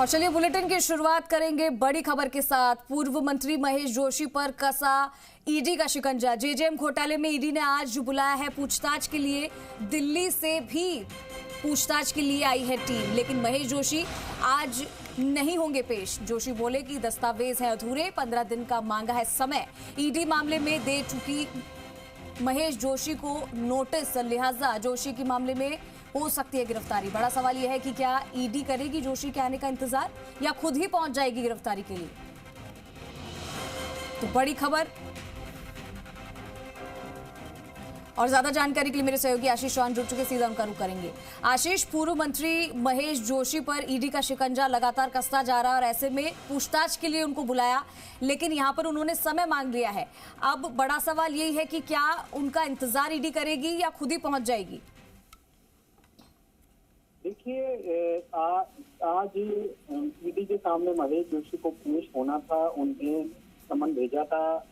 और चलिए बुलेटिन की शुरुआत करेंगे बड़ी खबर के साथ। पूर्व मंत्री महेश जोशी पर कसा ईडी का शिकंजा। जेजेएम घोटाले में ईडी ने आज बुलाया है पूछताछ के लिए। दिल्ली से भी पूछताछ के लिए आई है टीम, लेकिन महेश जोशी आज नहीं होंगे पेश। जोशी बोले कि दस्तावेज है अधूरे, 15 दिन का मांगा है समय। ईडी मामले में दे चुकी महेश जोशी को नोटिस, लिहाजा जोशी के मामले में हो सकती है गिरफ्तारी। बड़ा सवाल यह है कि क्या ईडी करेगी जोशी के आने का इंतजार या खुद ही पहुंच जाएगी गिरफ्तारी के लिए। तो बड़ी खबर। और ज्यादा जानकारी के लिए मेरे सहयोगी आशीष चौहान जुड़ चुके, सीधा उनका रुख करेंगे। आशीष, पूर्व मंत्री महेश जोशी पर ईडी का शिकंजा लगातार कसता जा रहा है और ऐसे में पूछताछ के लिए उनको बुलाया, लेकिन यहां पर उन्होंने समय मांग लिया है। अब बड़ा सवाल यही है कि क्या उनका इंतजार ईडी करेगी या खुद ही पहुंच जाएगी। देखिए, आज ईडी के सामने महेश जोशी को पेश होना था, उन्हें समन भेजा था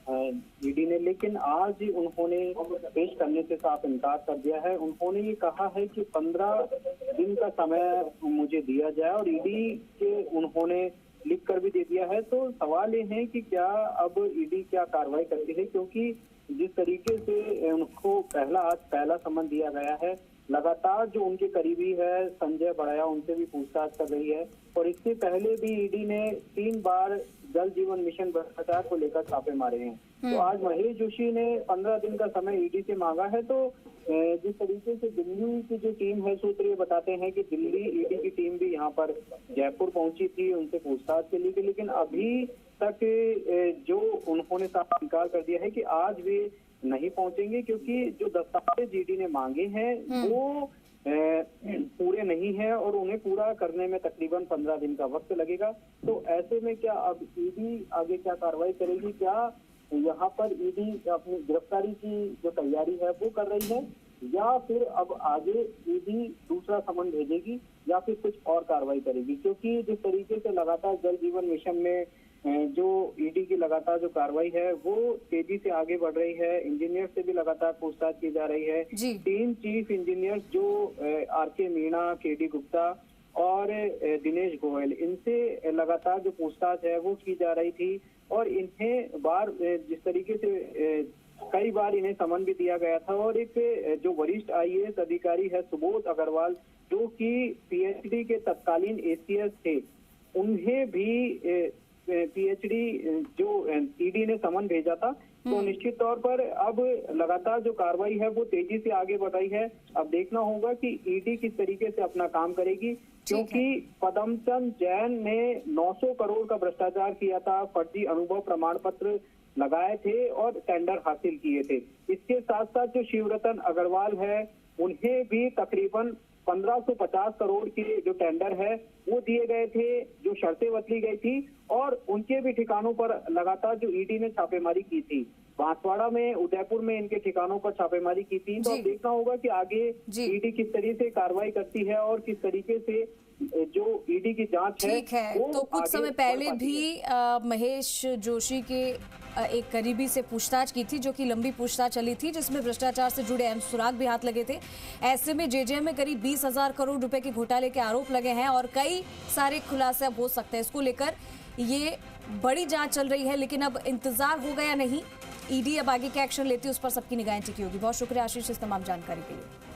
ईडी ने, लेकिन आज उन्होंने पेश करने से साफ इनकार कर दिया है। उन्होंने ये कहा है कि 15 दिन का समय मुझे दिया जाए और ईडी के उन्होंने लिख कर भी दे दिया है। तो सवाल ये है कि क्या अब ईडी क्या कार्रवाई करती है, क्योंकि जिस तरीके से उनको पहला समन दिया गया है, लगातार जो उनके करीबी है संजय बड़ैया, उनसे भी पूछताछ कर रही है। और इससे पहले भी ईडी ने 3 बार जल जीवन मिशन भ्रष्टाचार को लेकर छापे मारे हैं। तो आज महेश जोशी ने 15 दिन का समय ईडी से मांगा है। तो जिस तरीके से दिल्ली की जो टीम है, सूत्र ये बताते हैं कि दिल्ली ईडी की टीम भी यहाँ पर जयपुर पहुंची थी उनसे पूछताछ के लिए, लेकिन अभी तक जो उन्होंने साफ इनकार कर दिया है कि आज वे नहीं पहुंचेंगे, क्योंकि जो दस्तावेज ईडी ने मांगे हैं वो पूरे नहीं है और उन्हें पूरा करने में तकरीबन 15 दिन का वक्त लगेगा। तो ऐसे में क्या अब ईडी आगे क्या कार्रवाई करेगी, क्या यहाँ पर ईडी अपनी गिरफ्तारी की जो तैयारी है वो कर रही है, या फिर अब आगे ईडी दूसरा समन भेजेगी या फिर कुछ और कार्रवाई करेगी। क्योंकि जिस तरीके से लगातार जल जीवन मिशन में जो ईडी की लगातार जो कार्रवाई है वो तेजी से आगे बढ़ रही है। इंजीनियर से भी लगातार पूछताछ की जा रही है। 3 चीफ इंजीनियर जो आरके मीणा, केडी गुप्ता और दिनेश गोयल, इनसे लगातार जो पूछताछ है वो की जा रही थी। और इन्हें जिस तरीके से कई बार इन्हें समन भी दिया गया था। और एक जो वरिष्ठ IAS अधिकारी है सुबोध अग्रवाल, जो कि PhD के तत्कालीन ACS थे, उन्हें भी PhD जो ईडी ने समन भेजा था। तो निश्चित तौर पर अब लगातार जो कार्रवाई है वो तेजी से आगे बढ़ रही है। अब देखना होगा कि ईडी किस तरीके से अपना काम करेगी, क्योंकि पदमचंद जैन ने 900 करोड़ का भ्रष्टाचार किया था, फर्जी अनुभव प्रमाण पत्र लगाए थे और टेंडर हासिल किए थे। इसके साथ साथ जो शिवरतन अग्रवाल है, उन्हें भी तकरीबन 1550 करोड़ के जो टेंडर है वो दिए गए थे, जो शर्तें बदली गई थी और उनके भी ठिकानों पर लगातार जो ईडी ने छापेमारी की थी। बांसवाड़ा में, उदयपुर में इनके ठिकानों पर छापेमारी की थी। तो अब देखना होगा कि आगे ईडी किस तरीके से कार्रवाई करती है और किस तरीके से जो ईडी की जांच है। ठीक है, तो कुछ समय पहले भी महेश जोशी के एक करीबी से पूछताछ की थी, जो कि लंबी पूछताछ चली थी, जिसमें भ्रष्टाचार से जुड़े अहम सुराग भी हाथ लगे थे। ऐसे में जेजेएम में करीब 20,000 करोड़ रुपए के घोटाले के आरोप लगे हैं और कई सारे खुलासे अब हो सकते हैं। इसको लेकर ये बड़ी जांच चल रही है, लेकिन अब इंतजार होगा या नहीं, ईडी अब आगे क्या एक्शन लेती है उस पर सबकी निगाहें टिकी होगी। बहुत शुक्रिया आशीष इस तमाम जानकारी के लिए।